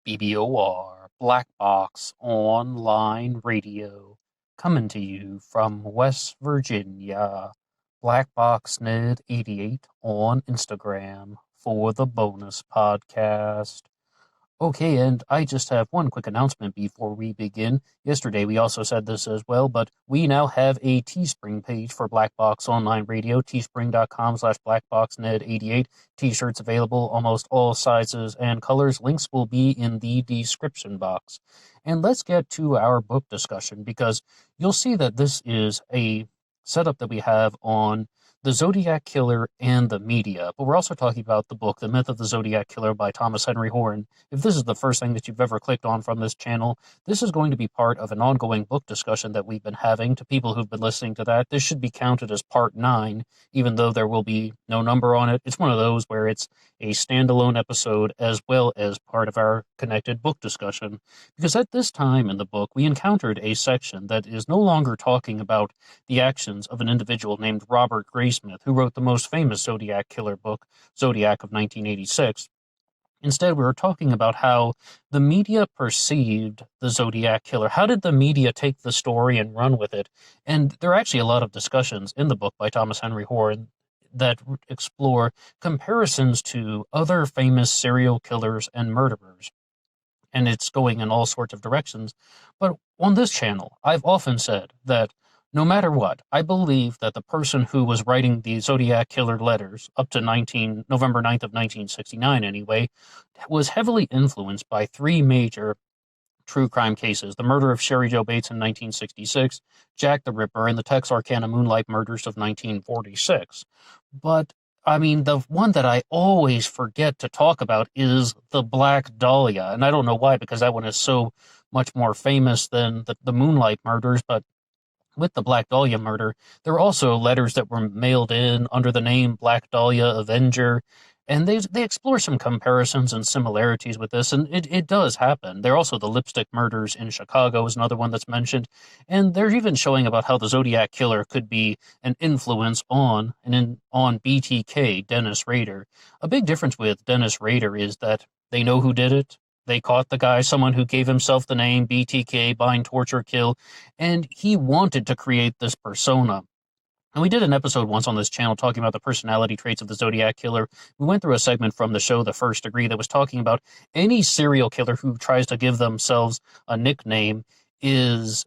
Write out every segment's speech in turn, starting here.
BBOR, Black Box Online Radio, coming to you from West Virginia. Black Box Ned 88 on Instagram for the bonus podcast. Okay, and I just have one quick announcement before we begin. Yesterday we also said this as well, but we now have a Teespring page for Black Box Online Radio, teespring.com/blackboxned88. T-shirts available, almost all sizes and colors. Links will be in the description box. And let's get to our book discussion, because you'll see that this is a setup that we have on the Zodiac Killer and the media, but we're also talking about the book, The Myth of the Zodiac Killer by Thomas Henry Horan. If this is the first thing that you've ever clicked on from this channel, this is going to be part of an ongoing book discussion that we've been having. To people who've been listening to that, this should be counted as part 9, even though there will be no number on it. It's one of those where it's a standalone episode as well as part of our connected book discussion, because at this time in the book, we encountered a section that is no longer talking about the actions of an individual named Robert Graysmith, who wrote the most famous Zodiac Killer book, Zodiac of 1986. Instead, we were talking about how the media perceived the Zodiac Killer. How did the media take the story and run with it? And there are actually a lot of discussions in the book by Thomas Henry Horan that explore comparisons to other famous serial killers and murderers. And it's going in all sorts of directions. But on this channel, I've often said that no matter what, I believe that the person who was writing the Zodiac Killer letters up to November 9th of 1969 anyway, was heavily influenced by 3 major true crime cases: the murder of Sherry Jo Bates in 1966, Jack the Ripper, and the Texarkana Moonlight Murders of 1946. But I mean, the one that I always forget to talk about is the Black Dahlia. And I don't know why, because that one is so much more famous than the Moonlight Murders. But with the Black Dahlia murder, there were also letters that were mailed in under the name Black Dahlia Avenger. And they explore some comparisons and similarities with this, and it does happen. There are also the lipstick murders in Chicago is another one that's mentioned, and they're even showing about how the Zodiac Killer could be an influence on BTK, Dennis Rader. A big difference with Dennis Rader is that they know who did it. They caught the guy, someone who gave himself the name BTK, Bind, Torture, Kill, and he wanted to create this persona. And we did an episode once on this channel talking about the personality traits of the Zodiac Killer. We went through a segment from the show The First Degree that was talking about any serial killer who tries to give themselves a nickname is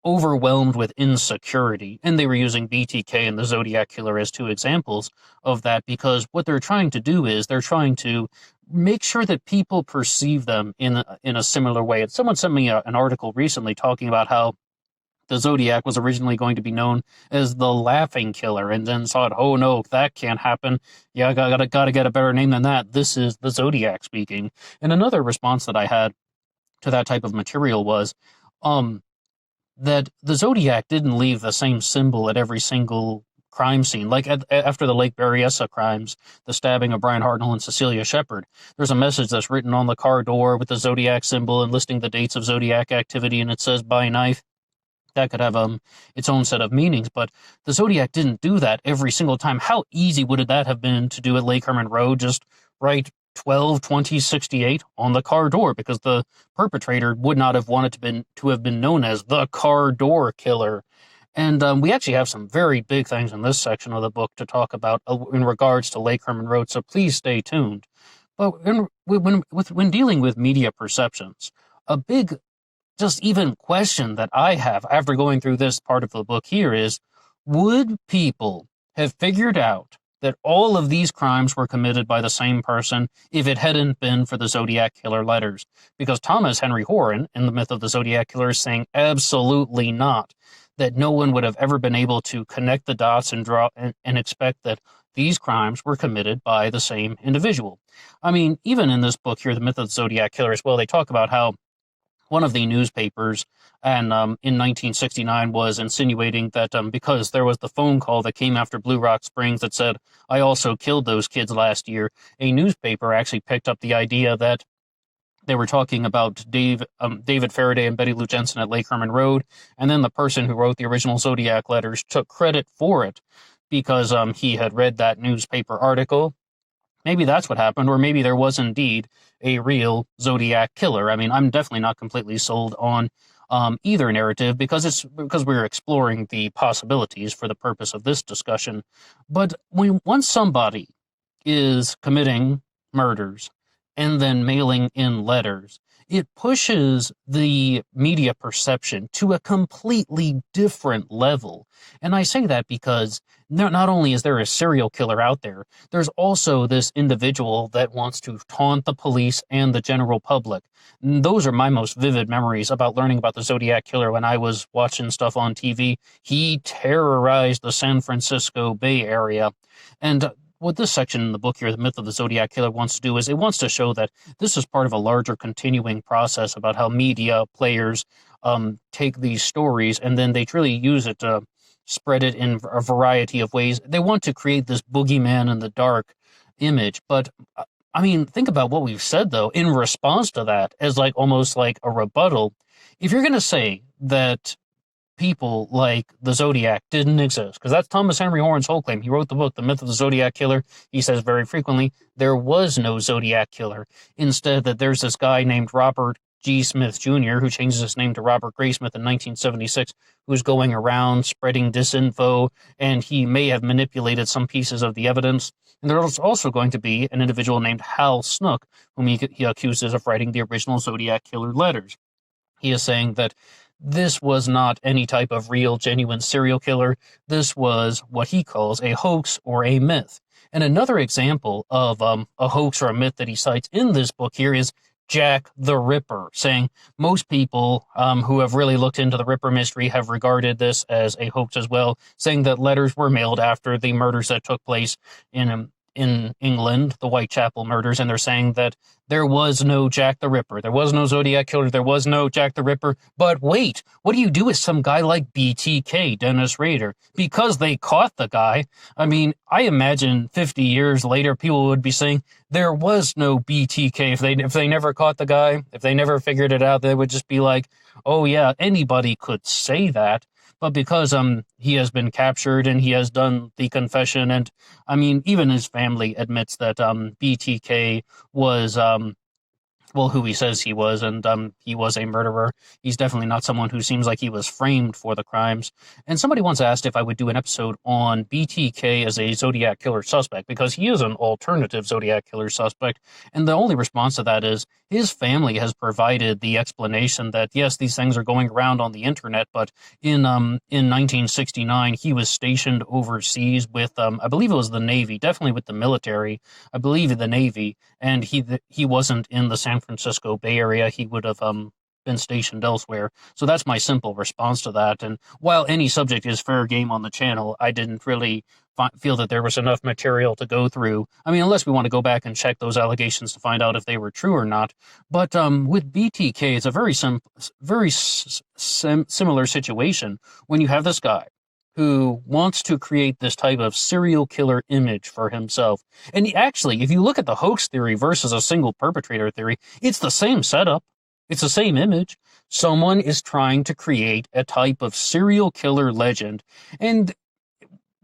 overwhelmed with insecurity. And they were using BTK and the Zodiac Killer as 2 examples of that, because what they're trying to do is they're trying to make sure that people perceive them in a similar way. And someone sent me an article recently talking about how the Zodiac was originally going to be known as the Laughing Killer, and then thought, oh no, that can't happen. Yeah, I gotta get a better name than that. This is the Zodiac speaking. And another response that I had to that type of material was that the Zodiac didn't leave the same symbol at every single crime scene. Like after the Lake Berryessa crimes, the stabbing of Brian Hartnell and Cecilia Shepard, there's a message that's written on the car door with the Zodiac symbol and listing the dates of Zodiac activity, and it says "by knife." That could have its own set of meanings, but the Zodiac didn't do that every single time. How easy would that have been to do at Lake Herman Road? Just write 12-20-68 on the car door, because the perpetrator would not have wanted to have been known as the car door killer. And we actually have some very big things in this section of the book to talk about in regards to Lake Herman Road, so please stay tuned. But when dealing with media perceptions, a big just even question that I have after going through this part of the book here is, would people have figured out that all of these crimes were committed by the same person if it hadn't been for the Zodiac Killer letters? Because Thomas Henry Horan, in The Myth of the Zodiac Killer, is saying absolutely not, that no one would have ever been able to connect the dots and draw and expect that these crimes were committed by the same individual. I mean, even in this book here, The Myth of the Zodiac Killer as well, they talk about how one of the newspapers in 1969 was insinuating that because there was the phone call that came after Blue Rock Springs that said, "I also killed those kids last year," a newspaper actually picked up the idea that they were talking about David Faraday and Betty Lou Jensen at Lake Herman Road, and then the person who wrote the original Zodiac letters took credit for it because he had read that newspaper article. maybe that's what happened, or maybe there was indeed a real Zodiac killer. I mean, I'm definitely not completely sold on either narrative because we're exploring the possibilities for the purpose of this discussion. But once somebody is committing murders and then mailing in letters, it pushes the media perception to a completely different level. And I say that because not only is there a serial killer out there, there's also this individual that wants to taunt the police and the general public. And those are my most vivid memories about learning about the Zodiac killer when I was watching stuff on TV. He terrorized the San Francisco Bay Area. And what this section in the book here, The Myth of the Zodiac Killer, wants to do is it wants to show that this is part of a larger continuing process about how media players take these stories and then they truly use it to spread it in a variety of ways. They want to create this boogeyman in the dark image. But I mean, think about what we've said, though, in response to that, as like almost like a rebuttal. If you're going to say that people like the Zodiac didn't exist, because that's Thomas Henry Horn's whole claim. He wrote the book, The Myth of the Zodiac Killer. He says very frequently, there was no Zodiac Killer. Instead, that there's this guy named Robert G. Smith Jr., who changes his name to Robert Graysmith in 1976, who's going around spreading disinfo, and he may have manipulated some pieces of the evidence. And there's also going to be an individual named Hal Snook, whom he accuses of writing the original Zodiac Killer letters. He is saying that this was not any type of real, genuine serial killer. This was what he calls a hoax or a myth. And another example of a hoax or a myth that he cites in this book here is Jack the Ripper, saying most people who have really looked into the Ripper mystery have regarded this as a hoax as well, saying that letters were mailed after the murders that took place in England, the Whitechapel murders, and they're saying that there was no Jack the Ripper, there was no Zodiac Killer, there was no Jack the Ripper. But wait, what do you do with some guy like BTK, Dennis Rader? Because they caught the guy. I mean, I imagine 50 years later, people would be saying there was no BTK. If they never caught the guy, if they never figured it out, they would just be like, oh yeah, anybody could say that. But because he has been captured and he has done the confession, and I mean, even his family admits that BTK was who he says he was, and he was a murderer. He's definitely not someone who seems like he was framed for the crimes. And somebody once asked if I would do an episode on BTK as a Zodiac Killer suspect, because he is an alternative Zodiac Killer suspect. And the only response to that is his family has provided the explanation that, yes, these things are going around on the internet, but in 1969, he was stationed overseas with, I believe it was the Navy, definitely with the military, I believe the Navy, and he wasn't in the San Francisco Bay Area. He would have been stationed elsewhere. So that's my simple response to that. And while any subject is fair game on the channel, I didn't really feel that there was enough material to go through. I mean, unless we want to go back and check those allegations to find out if they were true or not. But with BTK, it's a very similar situation when you have this guy who wants to create this type of serial killer image for himself. And actually, if you look at the hoax theory versus a single perpetrator theory, it's the same setup. It's the same image. Someone is trying to create a type of serial killer legend. And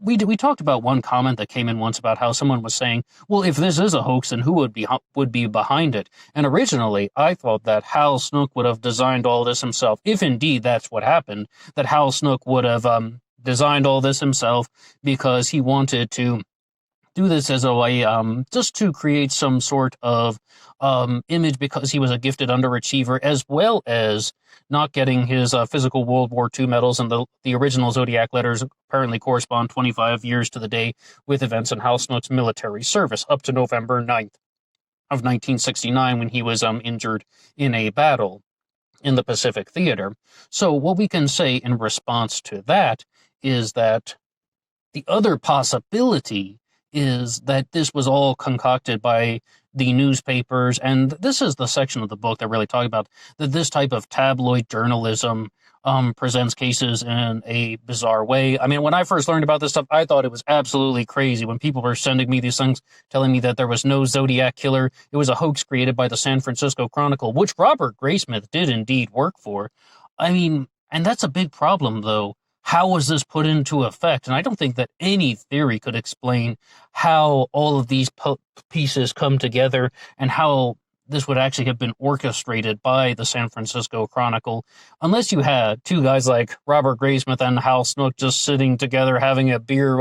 we talked about one comment that came in once about how someone was saying, well, if this is a hoax, then who would be behind it? And originally, I thought that Hal Snook would have designed all this himself. If indeed that's what happened, that Hal Snook would have designed all this himself because he wanted to do this as a way just to create some sort of image because he was a gifted underachiever, as well as not getting his physical World War II medals. And the original Zodiac letters apparently correspond 25 years to the day with events in Hal Snook's military service up to November 9th of 1969 when he was injured in a battle in the Pacific Theater. So what we can say in response to that is that the other possibility is that this was all concocted by the newspapers, and this is the section of the book that really talk about that this type of tabloid journalism presents cases in a bizarre way. I mean, when I first learned about this stuff, I thought it was absolutely crazy when people were sending me these things, telling me that there was no Zodiac Killer. It was a hoax created by the San Francisco Chronicle, which Robert Graysmith did indeed work for. I mean, and that's a big problem, though. how was this put into effect? And I don't think that any theory could explain how all of these pieces come together and how this would actually have been orchestrated by the San Francisco Chronicle, unless you had two guys like Robert Graysmith and Hal Snook just sitting together having a beer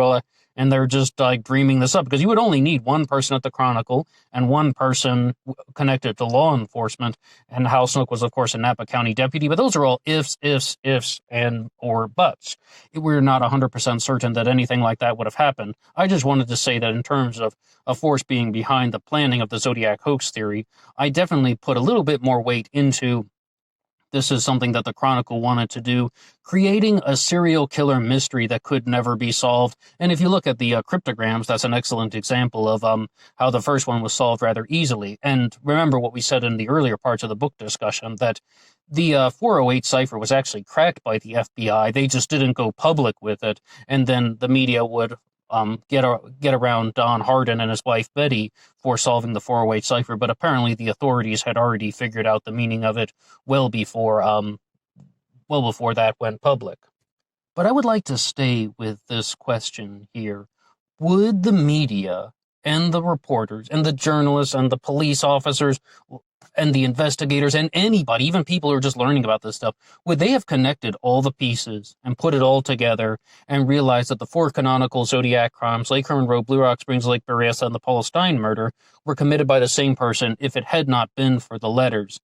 and they're just like dreaming this up, because you would only need one person at the Chronicle and one person connected to law enforcement. And Hal Snook was, of course, a Napa County deputy, but those are all ifs, and or buts. We're not 100% certain that anything like that would have happened. I just wanted to say that in terms of a force being behind the planning of the Zodiac hoax theory, I definitely put a little bit more weight into this is something that the Chronicle wanted to do, creating a serial killer mystery that could never be solved. And if you look at the cryptograms, that's an excellent example of how the first one was solved rather easily. And remember what we said in the earlier parts of the book discussion, that the 408 cipher was actually cracked by the FBI. They just didn't go public with it. And then the media would get around Don Hardin and his wife Betty for solving the 408 cipher, but apparently the authorities had already figured out the meaning of it well before that went public. But I would like to stay with this question here. Would the media and the reporters and the journalists and the police officers and the investigators and anybody, even people who are just learning about this stuff, would they have connected all the pieces and put it all together and realized that the four canonical Zodiac crimes, Lake Herman Road, Blue Rock Springs, Lake Berryessa, and the Paul Stein murder, were committed by the same person if it had not been for the letters?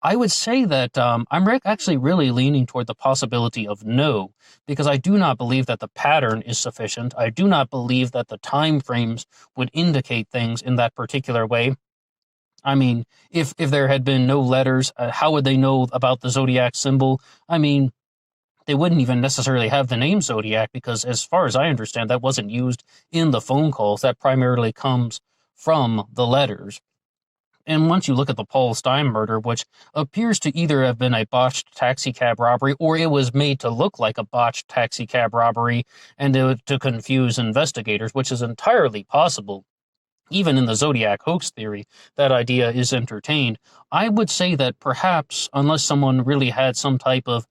I would say that I'm actually really leaning toward the possibility of no, because I do not believe that the pattern is sufficient. I do not believe that the time frames would indicate things in that particular way. I mean, if there had been no letters, how would they know about the Zodiac symbol? I mean, they wouldn't even necessarily have the name Zodiac, because as far as I understand, that wasn't used in the phone calls. That primarily comes from the letters. And once you look at the Paul Stein murder, which appears to either have been a botched taxicab robbery or it was made to look like a botched taxicab robbery and to confuse investigators, which is entirely possible. Even in the Zodiac hoax theory, that idea is entertained. I would say that perhaps, unless someone really had some type of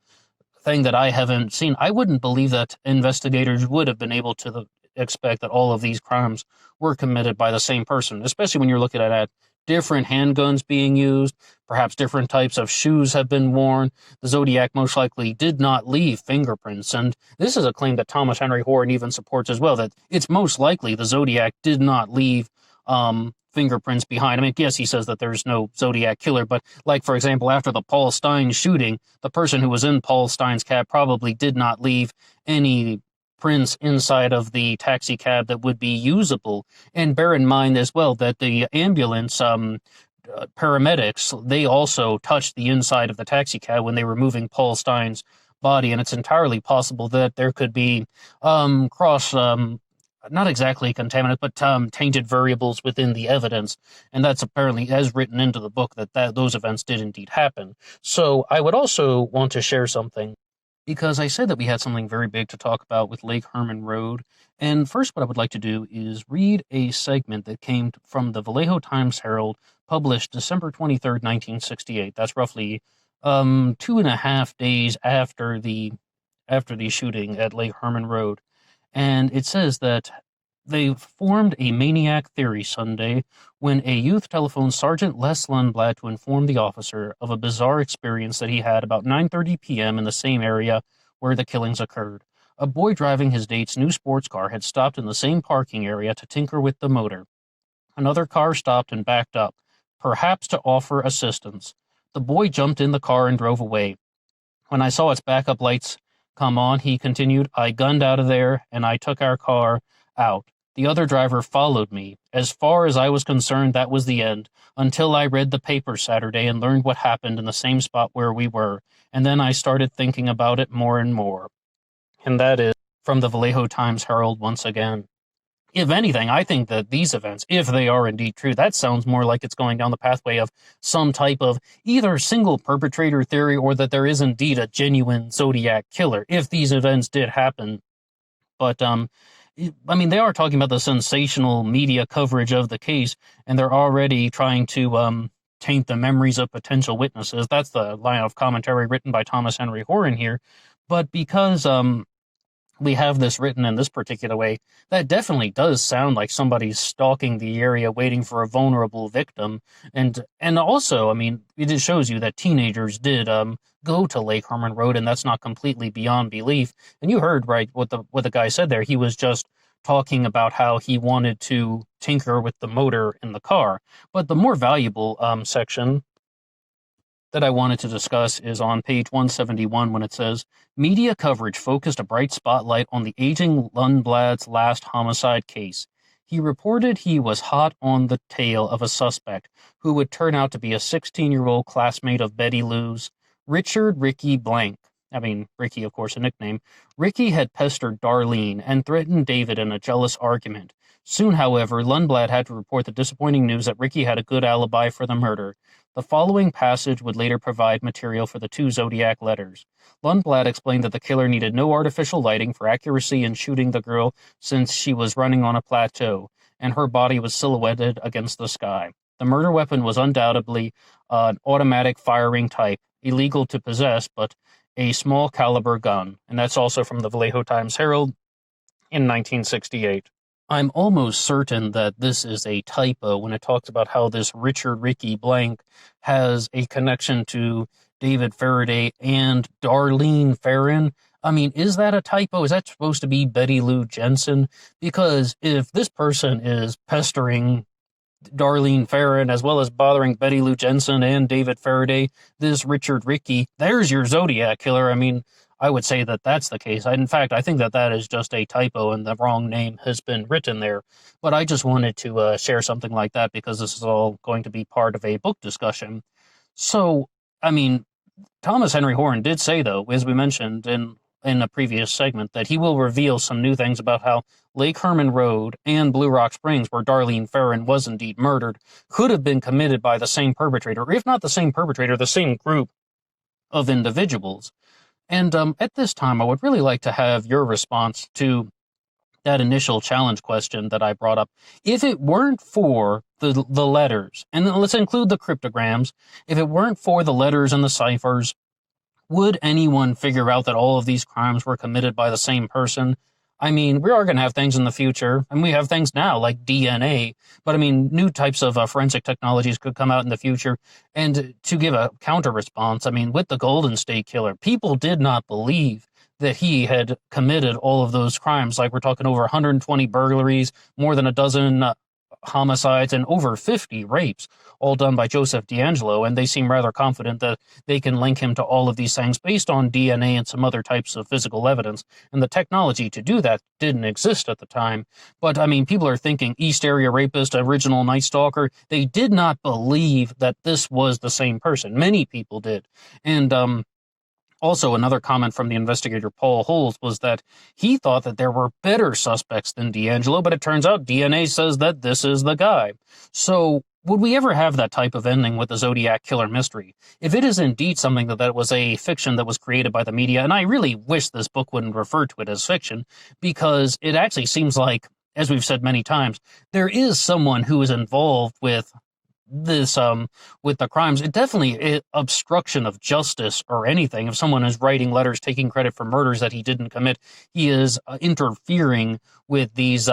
thing that I haven't seen, I wouldn't believe that investigators would have been able to expect that all of these crimes were committed by the same person, especially when you're looking at different handguns being used, perhaps different types of shoes have been worn. The Zodiac most likely did not leave fingerprints, and this is a claim that Thomas Henry Horton even supports as well, that it's most likely the Zodiac did not leave fingerprints behind. I mean, yes, he says that there's no Zodiac killer, but like, for example, after the Paul Stein shooting, the person who was in Paul Stein's cab probably did not leave any prints inside of the taxi cab that would be usable. And bear in mind as well that the ambulance paramedics, they also touched the inside of the taxi cab when they were moving Paul Stein's body, and it's entirely possible that there could be not exactly contaminant, but tainted variables within the evidence, and that's apparently as written into the book that those events did indeed happen. So I would also want to share something, because I said that we had something very big to talk about with Lake Herman Road. And first, what I would like to do is read a segment that came from the Vallejo Times-Herald, published December 23rd, 1968. That's roughly 2.5 days after the shooting at Lake Herman Road. And it says that they formed a Maniac Theory Sunday when a youth telephoned Sergeant Les Lundblad to inform the officer of a bizarre experience that he had about 9:30 p.m. in the same area where the killings occurred. A boy driving his date's new sports car had stopped in the same parking area to tinker with the motor. Another car stopped and backed up, perhaps to offer assistance. The boy jumped in the car and drove away. When I saw its backup lights come on, he continued, I gunned out of there and I took our car out. The other driver followed me. As far as I was concerned, that was the end, until I read the paper Saturday and learned what happened in the same spot where we were, and then I started thinking about it more and more. And that is from the Vallejo Times-Herald once again. If anything, I think that these events, if they are indeed true, that sounds more like it's going down the pathway of some type of either single perpetrator theory or that there is indeed a genuine Zodiac killer, if these events did happen. But, I mean, they are talking about the sensational media coverage of the case, and they're already trying to taint the memories of potential witnesses. That's the line of commentary written by Thomas Henry Horton here. But because we have this written in this particular way, that definitely does sound like somebody's stalking the area waiting for a vulnerable victim. And also, I mean, it just shows you that teenagers did go to Lake Herman Road, and that's not completely beyond belief. And you heard right what the guy said there. He was just talking about how he wanted to tinker with the motor in the car. But the more valuable section that I wanted to discuss is on page 171 when it says, media coverage focused a bright spotlight on the aging Lundblad's last homicide case. He reported he was hot on the tail of a suspect who would turn out to be a 16-year-old classmate of Betty Lou's, Richard Ricky Blank. I mean, Ricky, of course, a nickname. Ricky had pestered Darlene and threatened David in a jealous argument. Soon, however, Lundblad had to report the disappointing news that Ricky had a good alibi for the murder. The following passage would later provide material for the 2 Zodiac letters. Lundblad explained that the killer needed no artificial lighting for accuracy in shooting the girl since she was running on a plateau, and her body was silhouetted against the sky. The murder weapon was undoubtedly an automatic firing type, illegal to possess, but a small caliber gun, and that's also from the Vallejo Times-Herald in 1968. I'm almost certain that this is a typo when it talks about how this Richard Ricky Blank has a connection to David Faraday and Darlene Ferrin. I mean, is that a typo? Is that supposed to be Betty Lou Jensen? Because if this person is pestering Darlene Ferrin, as well as bothering Betty Lou Jensen and David Faraday, this Richard Ricky, there's your Zodiac killer. I mean, I would say that that's the case. In fact, I think that that is just a typo and the wrong name has been written there. But I just wanted to share something like that because this is all going to be part of a book discussion. So, I mean, Thomas Henry Horn did say, though, as we mentioned in a previous segment, that he will reveal some new things about how Lake Herman Road and Blue Rock Springs, where Darlene Ferrin was indeed murdered, could have been committed by the same perpetrator, or if not the same perpetrator, the same group of individuals. And at this time, I would really like to have your response to that initial challenge question that I brought up. If it weren't for the letters, and let's include the cryptograms, if it weren't for the letters and the ciphers, would anyone figure out that all of these crimes were committed by the same person? I mean, we are going to have things in the future, and we have things now like DNA, but I mean, new types of forensic technologies could come out in the future. And to give a counter response, I mean, with the Golden State Killer, people did not believe that he had committed all of those crimes. Like, we're talking over 120 burglaries, more than a dozen homicides, and over 50 rapes, all done by Joseph D'Angelo, and they seem rather confident that they can link him to all of these things based on DNA and some other types of physical evidence, and the technology to do that didn't exist at the time. But, I mean, people are thinking East Area Rapist, original Night Stalker. They did not believe that this was the same person. Many people did. And, also, another comment from the investigator Paul Holes was that he thought that there were better suspects than D'Angelo, but it turns out DNA says that this is the guy. So, would we ever have that type of ending with the Zodiac Killer mystery? If it is indeed something that was a fiction that was created by the media, and I really wish this book wouldn't refer to it as fiction, because it actually seems like, as we've said many times, there is someone who is involved with this with the crimes. It definitely obstruction of justice or anything. If someone is writing letters taking credit for murders that he didn't commit, he is interfering with these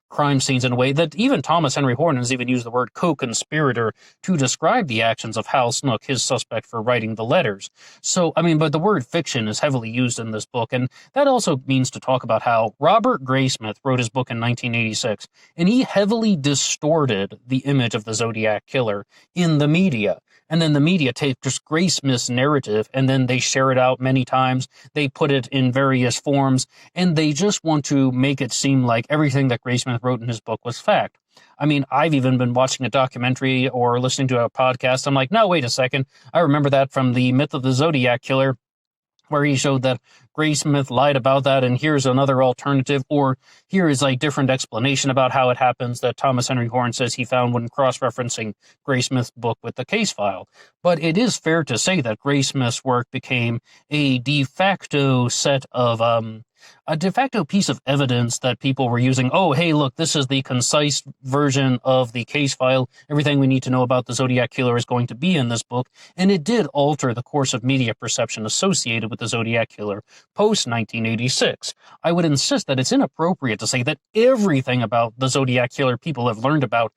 crime scenes in a way that even Thomas Henry Horn has even used the word co-conspirator to describe the actions of Hal Snook, his suspect for writing the letters. So, I mean, but the word fiction is heavily used in this book, and that also means to talk about how Robert Graysmith wrote his book in 1986, and he heavily distorted the image of the Zodiac Killer in the media. And then the media take just Graysmith's narrative, and then they share it out many times. They put it in various forms, and they just want to make it seem like everything that Graysmith wrote in his book was fact. I mean, I've even been watching a documentary or listening to a podcast. I'm like, no, wait a second. I remember that from the Myth of the Zodiac Killer, where he showed that Graysmith lied about that, and here's another alternative, or here is a different explanation about how it happens that Thomas Henry Horn says he found when cross-referencing Graysmith's book with the case file. But it is fair to say that Graysmith's work became a de facto set of a de facto piece of evidence that people were using. Oh, hey, look, this is the concise version of the case file. Everything we need to know about the Zodiac Killer is going to be in this book. And it did alter the course of media perception associated with the Zodiac Killer post-1986. I would insist that it's inappropriate to say that everything about the Zodiac Killer people have learned about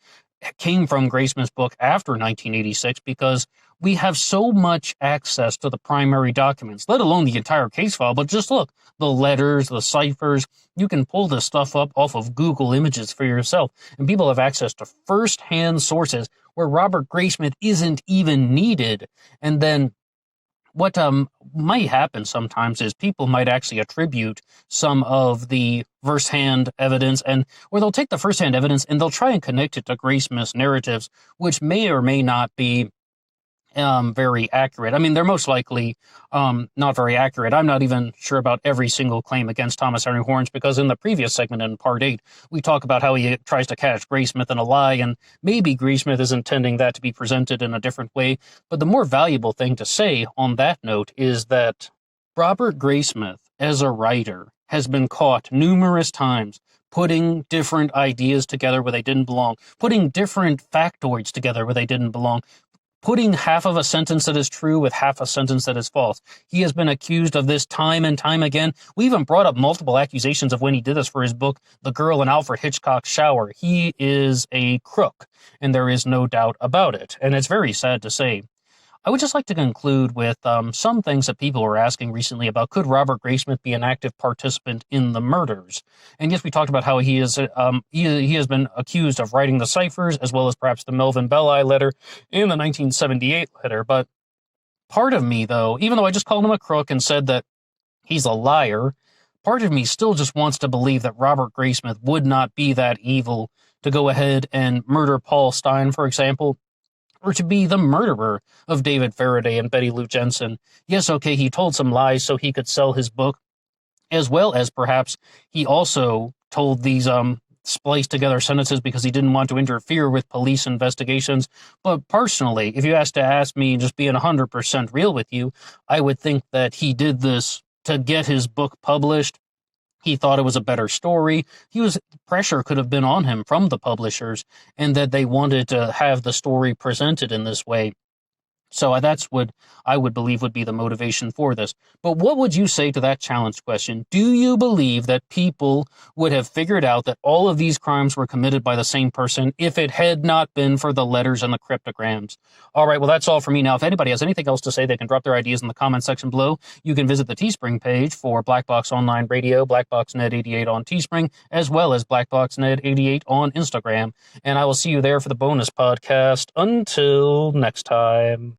came from Graysmith's book after 1986, because we have so much access to the primary documents, let alone the entire case file. But just look, the letters, the ciphers, you can pull this stuff up off of Google Images for yourself, and people have access to first-hand sources where Robert Graysmith isn't even needed. And then what might happen sometimes is people might actually attribute some of the first-hand evidence, or they'll take the first-hand evidence and they'll try and connect it to Graysmith's narratives, which may or may not be very accurate. I mean, they're most likely not very accurate. I'm not even sure about every single claim against Thomas Henry Horns, because in the previous segment in Part 8, we talk about how he tries to catch Graysmith in a lie, and maybe Graysmith is intending that to be presented in a different way. But the more valuable thing to say on that note is that Robert Graysmith, as a writer, has been caught numerous times putting different ideas together where they didn't belong, putting different factoids together where they didn't belong, putting half of a sentence that is true with half a sentence that is false. He has been accused of this time and time again. We even brought up multiple accusations of when he did this for his book, The Girl in Alfred Hitchcock's Shower. He is a crook, and there is no doubt about it. And it's very sad to say. I would just like to conclude with some things that people were asking recently about, could Robert Graysmith be an active participant in the murders? And yes, we talked about how he has been accused of writing the ciphers, as well as perhaps the Melvin Belli letter and the 1978 letter. But part of me, though, even though I just called him a crook and said that he's a liar, part of me still just wants to believe that Robert Graysmith would not be that evil to go ahead and murder Paul Stein, for example, or to be the murderer of David Faraday and Betty Lou Jensen. Yes, okay, he told some lies so he could sell his book, as well as perhaps he also told these spliced together sentences because he didn't want to interfere with police investigations. But personally, if you ask me, just being 100% real with you, I would think that he did this to get his book published. He thought it was a better story. Pressure could have been on him from the publishers, and that they wanted to have the story presented in this way. So that's what I would believe would be the motivation for this. But what would you say to that challenge question? Do you believe that people would have figured out that all of these crimes were committed by the same person if it had not been for the letters and the cryptograms? All right, well, that's all for me now. If anybody has anything else to say, they can drop their ideas in the comment section below. You can visit the Teespring page for Black Box Online Radio, BlackBoxNet88 on Teespring, as well as BlackBoxNet88 on Instagram. And I will see you there for the bonus podcast. Until next time.